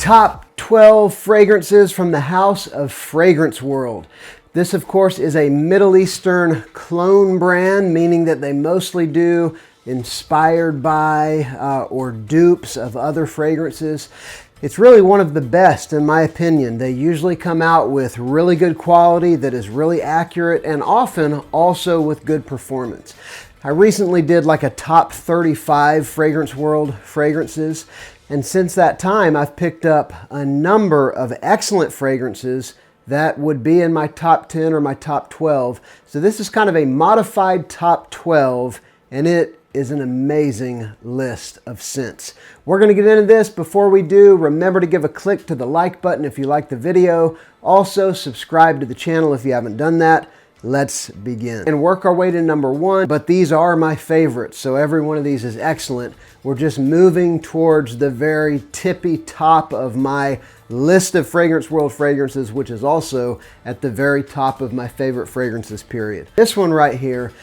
Top 12 fragrances from the House of Fragrance World. This, of course, is a Middle Eastern clone brand, meaning that they mostly do inspired by or dupes of other fragrances. It's really one of the best, in my opinion. They usually come out with really good quality that is really accurate and often also with good performance. I recently did like a top 35 Fragrance World fragrances, and since that time I've picked up a number of excellent fragrances that would be in my top 10 or my top 12. So this is kind of a modified top 12, and it is an amazing list of scents. We're going to get into this. Before we do, remember to give a click to the like button if you like the video. Also, subscribe to the channel if you haven't done that. Let's begin and work our way to number 1, but these are my favorites, so every one of these is excellent. We're just moving towards the very tippy top of my list of Fragrance World fragrances, which is also at the very top of my favorite fragrances, period. This one right here,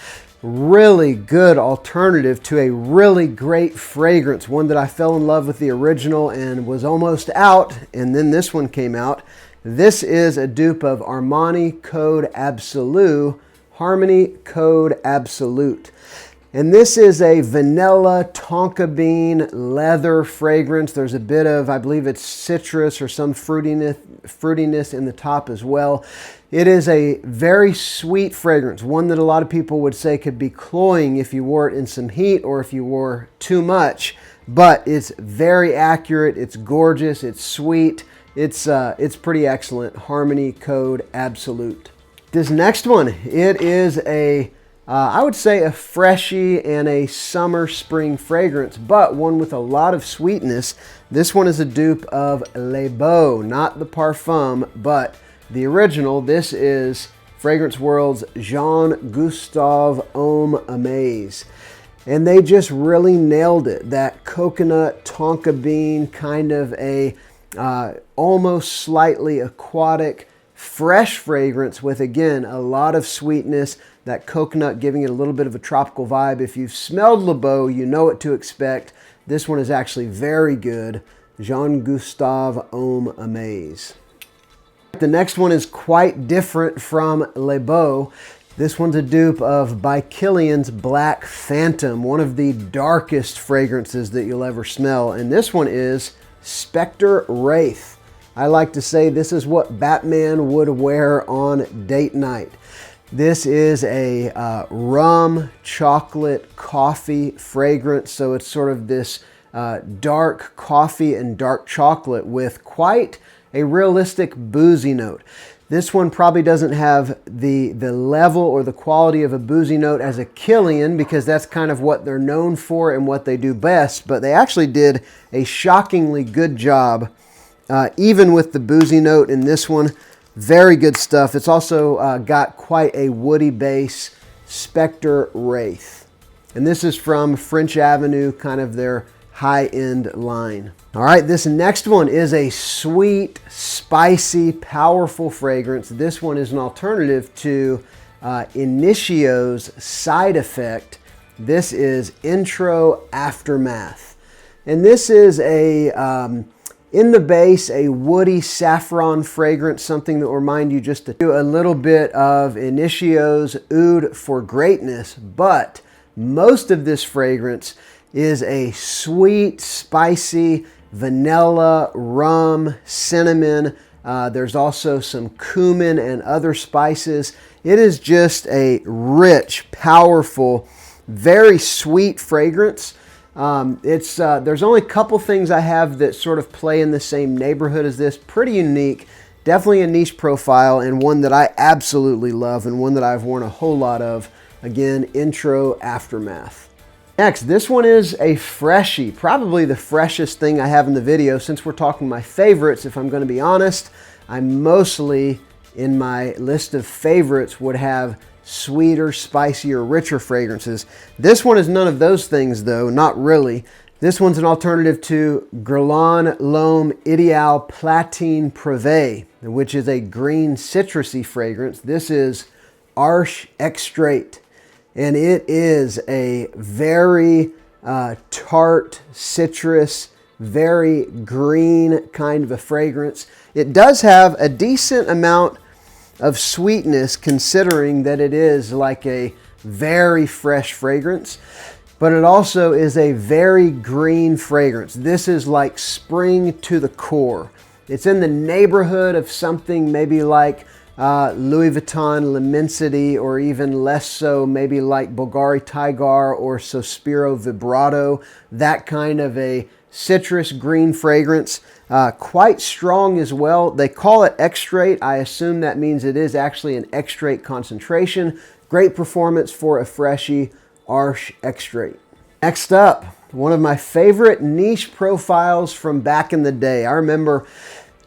really good alternative to a really great fragrance, one that I fell in love with the original and was almost out, and then this one came out. This is a dupe of Armani Code Absolute, Harmony Code Absolute. And this is a vanilla tonka bean leather fragrance. There's a bit of, I believe it's citrus or some fruitiness in the top as well. It is a very sweet fragrance, one that a lot of people would say could be cloying if you wore it in some heat or if you wore too much, but it's very accurate, it's gorgeous, it's sweet, it's pretty excellent. Harmony Code Absolute. This next one, it is a I would say a freshy and a summer spring fragrance, but one with a lot of sweetness. This one is a dupe of Les Beaux, not the Parfum, but the original. This is Fragrance World's Jean Gustav Homme Amaze. And they just really nailed it. That coconut tonka bean, kind of a almost slightly aquatic, fresh fragrance with, again, a lot of sweetness. That coconut giving it a little bit of a tropical vibe. If you've smelled Les Beaux, you know what to expect. This one is actually very good. Jean Gustav Homme Amaze. The next one is quite different from Les Beaux. This one's a dupe of By Kilian's Black Phantom, one of the darkest fragrances that you'll ever smell. And this one is Spectre Wraith. I like to say this is what Batman would wear on date night. This is a rum, chocolate, coffee fragrance. So it's sort of this dark coffee and dark chocolate with quite a realistic boozy note. This one probably doesn't have the level or the quality of a boozy note as a Kilian, because that's kind of what they're known for and what they do best. But they actually did a shockingly good job, even with the boozy note in this one. Very good stuff. It's also got quite a woody base. Spectre Wraith. And this is from French Avenue, kind of their high-end line. All right, this next one is a sweet, spicy, powerful fragrance. This one is an alternative to Initio's Side Effect. This is Intro Aftermath. And this is a in the base, a woody saffron fragrance, something that will remind you just to do a little bit of Initio's Oud for Greatness. But most of this fragrance is a sweet, spicy, vanilla, rum, cinnamon. There's also some cumin and other spices. It is just a rich, powerful, very sweet fragrance. There's only a couple things I have that sort of play in the same neighborhood as this. Pretty unique, definitely a niche profile, and one that I absolutely love and one that I've worn a whole lot of. Again, Intro Aftermath. Next, this one is a freshie, probably the freshest thing I have in the video. Since we're talking my favorites, if I'm going to be honest, I mostly, in my list of favorites, would have sweeter, spicier, richer fragrances. This one is none of those things, though, not really. This one's an alternative to Guerlain L'Homme Ideal Platine Privé, which is a green citrusy fragrance. This is Arsh Extrait, and it is a very tart citrus, very green kind of a fragrance. It does have a decent amount of sweetness considering that it is like a very fresh fragrance, but it also is a very green fragrance. This is like spring to the core. It's in the neighborhood of something maybe like Louis Vuitton L'Immensity, or even less so, maybe like Bulgari Tigar or Sospiro Vibrato, that kind of a citrus green fragrance. Quite strong as well. They call it extrait. I assume that means it is actually an extrait concentration. Great performance for a freshy Arsh extrait. Next up, one of my favorite niche profiles from back in the day. I remember,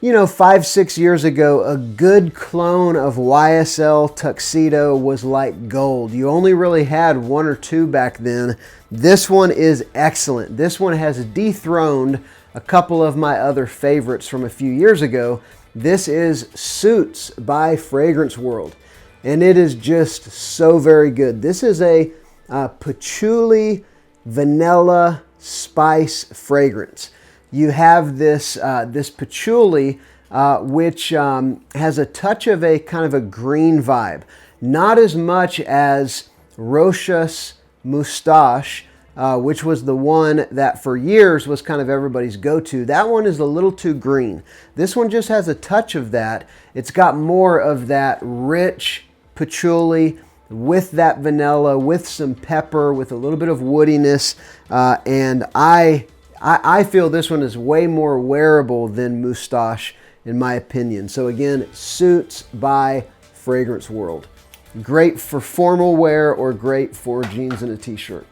5-6 years ago, a good clone of YSL Tuxedo was like gold. You only really had one or two back then. This one is excellent. This one has dethroned a couple of my other favorites from a few years ago. This is Suits by Fragrance World, and it is just so very good. This is a patchouli vanilla spice fragrance. You have this patchouli, which has a touch of a kind of a green vibe. Not as much as Roche's Moustache, which was the one that for years was kind of everybody's go-to. That one is a little too green. This one just has a touch of that. It's got more of that rich patchouli with that vanilla, with some pepper, with a little bit of woodiness, and I feel this one is way more wearable than Moustache, in my opinion. So again, Suits by Fragrance World. Great for formal wear or great for jeans and a t-shirt.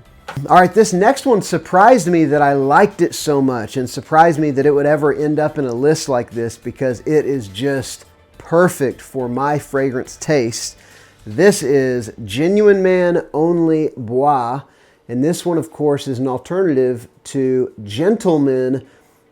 All right, this next one surprised me that I liked it so much, and surprised me that it would ever end up in a list like this, because it is just perfect for my fragrance taste. This is Genuine Man Only Bois. And this one, of course, is an alternative to Gentleman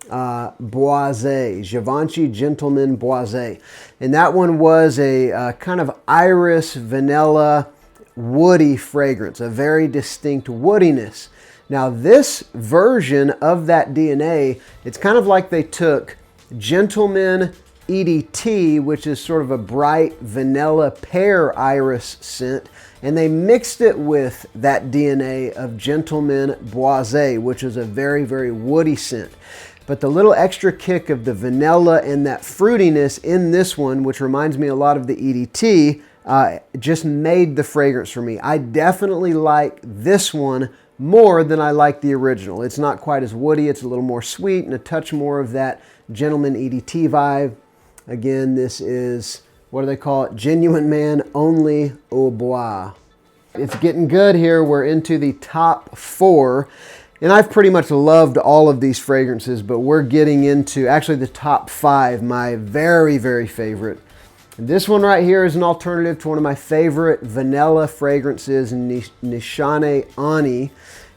Boisé, Givenchy Gentleman Boisé. And that one was a kind of iris, vanilla, woody fragrance, a very distinct woodiness. Now, this version of that DNA, it's kind of like they took Gentleman EDT, which is sort of a bright vanilla pear iris scent, and they mixed it with that DNA of Gentleman Boisé, which is a very, very woody scent. But the little extra kick of the vanilla and that fruitiness in this one, which reminds me a lot of the EDT, just made the fragrance for me. I definitely like this one more than I like the original. It's not quite as woody. It's a little more sweet and a touch more of that Gentleman EDT vibe. Again, this is, what do they call it? Genuine Man Only Au Bois. It's getting good here. We're into the top 4. And I've pretty much loved all of these fragrances, but we're getting into actually the top 5, my very, very favorite. And this one right here is an alternative to one of my favorite vanilla fragrances, Nishane Ani.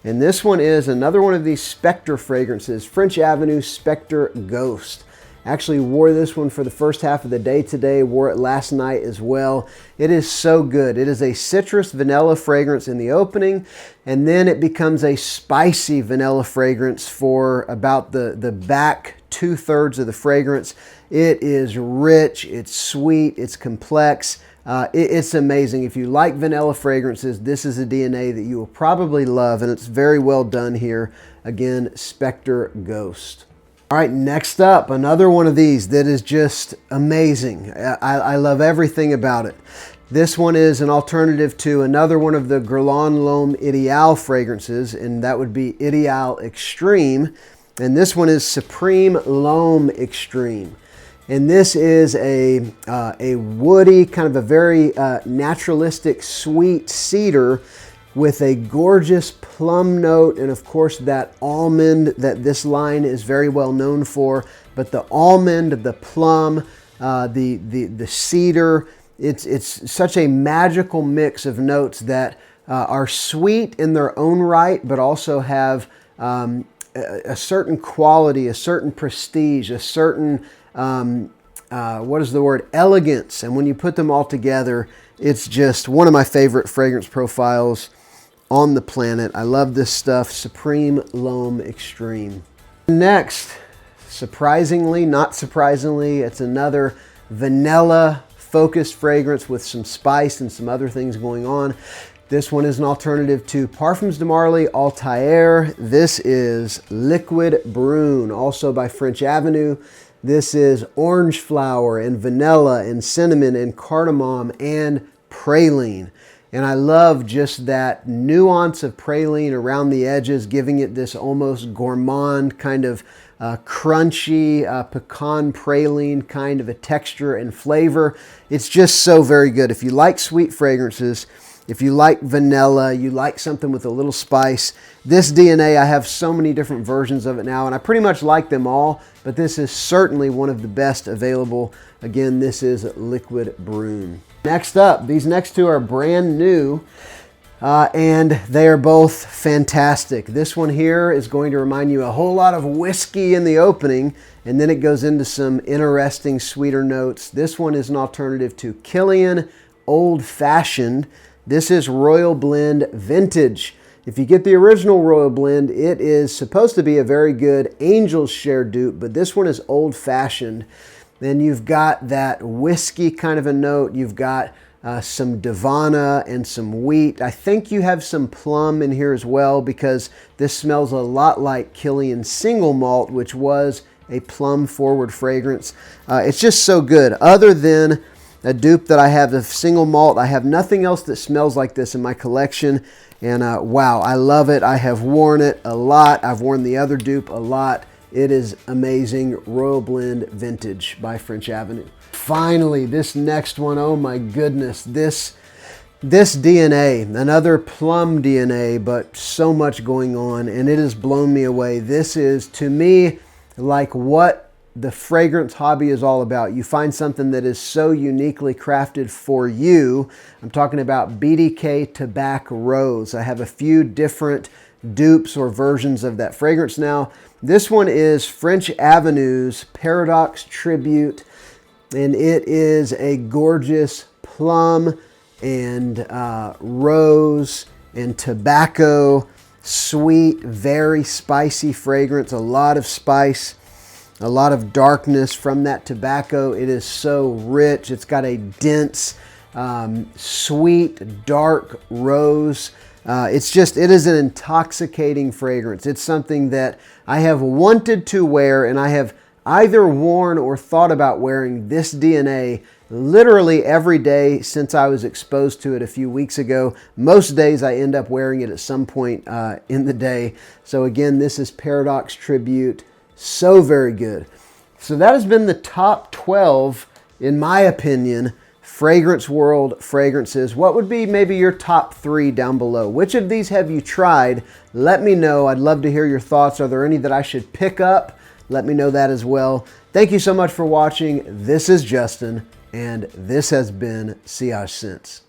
And this one is another one of these Spectre fragrances, French Avenue Spectre Ghost. Actually wore this one for the first half of the day today, wore it last night as well. It is so good. It is a citrus vanilla fragrance in the opening, and then it becomes a spicy vanilla fragrance for about the back 2/3 of the fragrance. It is rich, it's sweet, it's complex. It's amazing. If you like vanilla fragrances, this is a DNA that you will probably love, and it's very well done here. Again, Spectre Ghost. All right, next up, another one of these that is just amazing. I love everything about it. This one is an alternative to another one of the Guerlain L'Homme Ideal fragrances, and that would be Ideal Extreme. And this one is Supreme L'Homme Extreme. And this is a woody, kind of a very naturalistic, sweet cedar with a gorgeous plum note, and of course that almond that this line is very well known for. But the almond, the plum, the cedar, it's such a magical mix of notes that are sweet in their own right, but also have a certain quality, a certain prestige, a certain elegance. And when you put them all together, it's just one of my favorite fragrance profiles on the planet. I love this stuff. Supreme L'Homme Extreme. Next, surprisingly, not surprisingly, it's another vanilla focused fragrance with some spice and some other things going on. This one is an alternative to Parfums de Marly Altair. This is Liquid Brun, also by French Avenue. This is orange flower and vanilla and cinnamon and cardamom and praline. And I love just that nuance of praline around the edges, giving it this almost gourmand kind of crunchy pecan praline kind of a texture and flavor. It's just so very good. If you like sweet fragrances, if you like vanilla, you like something with a little spice, this DNA, I have so many different versions of it now, and I pretty much like them all, but this is certainly one of the best available. Again, this is Liquid Brun. Next up, these next two are brand new, and they are both fantastic. This one here is going to remind you a whole lot of whiskey in the opening, and then it goes into some interesting sweeter notes. This one is an alternative to Kilian Old Fashioned. This is Royal Blend Vintage. If you get the original Royal Blend, it is supposed to be a very good Angel's Share dupe, but this one is Old Fashioned. Then you've got that whiskey kind of a note. You've got some Divana and some wheat. I think you have some plum in here as well, because this smells a lot like Kilian Single Malt, which was a plum forward fragrance. It's just so good. Other than a dupe that I have of Single Malt, I have nothing else that smells like this in my collection. And wow, I love it. I have worn it a lot. I've worn the other dupe a lot. It is amazing. Royal Blend Vintage by French Avenue. Finally, this next one, oh my goodness. This DNA, another plum DNA, but so much going on, and it has blown me away. This is, to me, like what the fragrance hobby is all about. You find something that is so uniquely crafted for you. I'm talking about BDK Tobacco Rose. I have a few different dupes or versions of that fragrance now. This one is French Avenue's Paradox Tribute, and it is a gorgeous plum and rose and tobacco, sweet, very spicy fragrance, a lot of spice, a lot of darkness from that tobacco. It is so rich. It's got a dense, sweet, dark rose. It is an intoxicating fragrance. It's something that I have wanted to wear, and I have either worn or thought about wearing this DNA literally every day since I was exposed to it a few weeks ago. Most days I end up wearing it at some point in the day. So again, this is Paradox Tribute. So very good. So that has been the top 12, in my opinion, Fragrance World fragrances. What would be maybe your top 3 down below? Which of these have you tried? Let me know. I'd love to hear your thoughts. Are there any that I should pick up? Let me know that as well. Thank you so much for watching. This is Justin, and this has been Sillage Scents.